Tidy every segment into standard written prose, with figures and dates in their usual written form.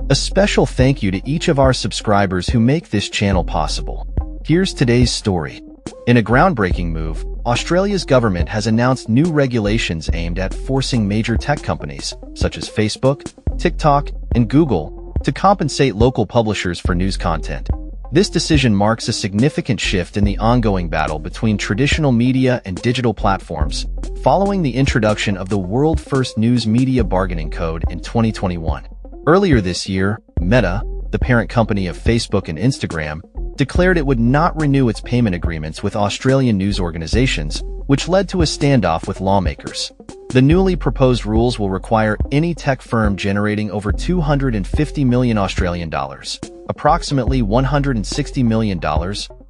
A special thank you to each of our subscribers who make this channel possible. Here's today's story. In a groundbreaking move, Australia's government has announced new regulations aimed at forcing major tech companies, such as Facebook, TikTok, and Google, to compensate local publishers for news content. This decision marks a significant shift in the ongoing battle between traditional media and digital platforms, following the introduction of the world-first news media bargaining code in 2021. Earlier this year, Meta, the parent company of Facebook and Instagram, declared it would not renew its payment agreements with Australian news organizations, which led to a standoff with lawmakers. The newly proposed rules will require any tech firm generating over 250 million Australian dollars, approximately $160 million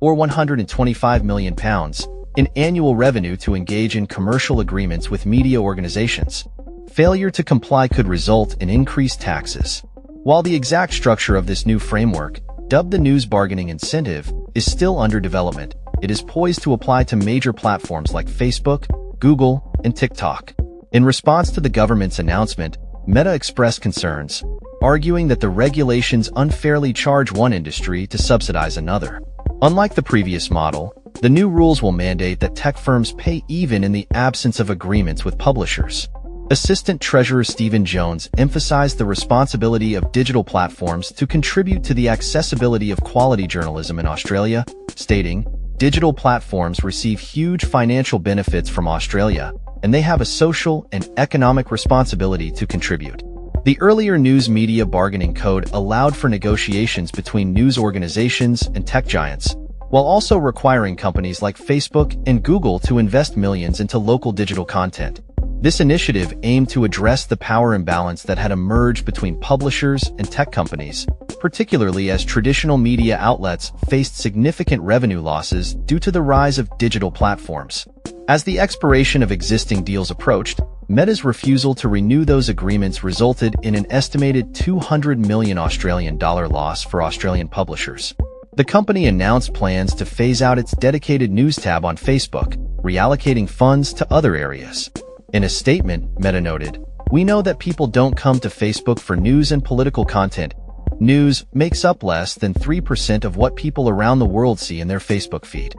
or 125 million pounds, in annual revenue to engage in commercial agreements with media organizations. Failure to comply could result in increased taxes. While the exact structure of this new framework, dubbed the News Bargaining Incentive, is still under development, it is poised to apply to major platforms like Facebook, Google, and TikTok. In response to the government's announcement, Meta expressed concerns, arguing that the regulations unfairly charge one industry to subsidize another. Unlike the previous model, the new rules will mandate that tech firms pay even in the absence of agreements with publishers. Assistant Treasurer Stephen Jones emphasized the responsibility of digital platforms to contribute to the accessibility of quality journalism in Australia, stating, "Digital platforms receive huge financial benefits from Australia, and they have a social and economic responsibility to contribute." The earlier News Media Bargaining Code allowed for negotiations between news organizations and tech giants, while also requiring companies like Facebook and Google to invest millions into local digital content. This initiative aimed to address the power imbalance that had emerged between publishers and tech companies, particularly as traditional media outlets faced significant revenue losses due to the rise of digital platforms. As the expiration of existing deals approached, Meta's refusal to renew those agreements resulted in an estimated 200 million Australian dollar loss for Australian publishers. The company announced plans to phase out its dedicated news tab on Facebook, reallocating funds to other areas. In a statement, Meta noted, "We know that people don't come to Facebook for news and political content. News makes up less than 3% of what people around the world see in their Facebook feed."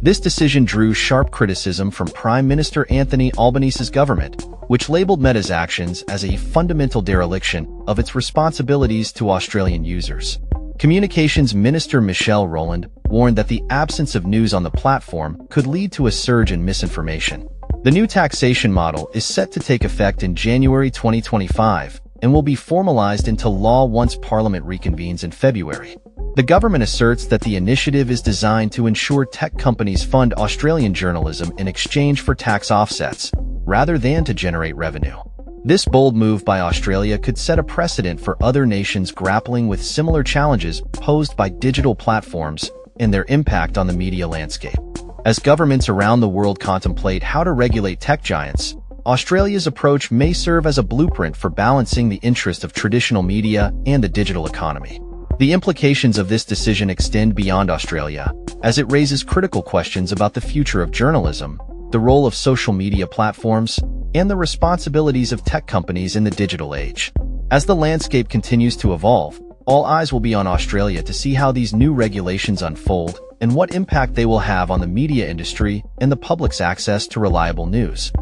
This decision drew sharp criticism from Prime Minister Anthony Albanese's government, which labeled Meta's actions as a fundamental dereliction of its responsibilities to Australian users. Communications Minister Michelle Rowland warned that the absence of news on the platform could lead to a surge in misinformation. The new taxation model is set to take effect in January 2025 and will be formalized into law once Parliament reconvenes in February. The government asserts that the initiative is designed to ensure tech companies fund Australian journalism in exchange for tax offsets, rather than to generate revenue. This bold move by Australia could set a precedent for other nations grappling with similar challenges posed by digital platforms and their impact on the media landscape. As governments around the world contemplate how to regulate tech giants, Australia's approach may serve as a blueprint for balancing the interest of traditional media and the digital economy. The implications of this decision extend beyond Australia, as it raises critical questions about the future of journalism, the role of social media platforms, and the responsibilities of tech companies in the digital age. As the landscape continues to evolve, all eyes will be on Australia to see how these new regulations unfold and what impact they will have on the media industry and the public's access to reliable news.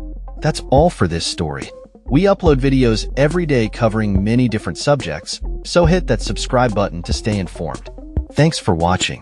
That's all for this story. We upload videos every day covering many different subjects, so hit that subscribe button to stay informed. Thanks for watching.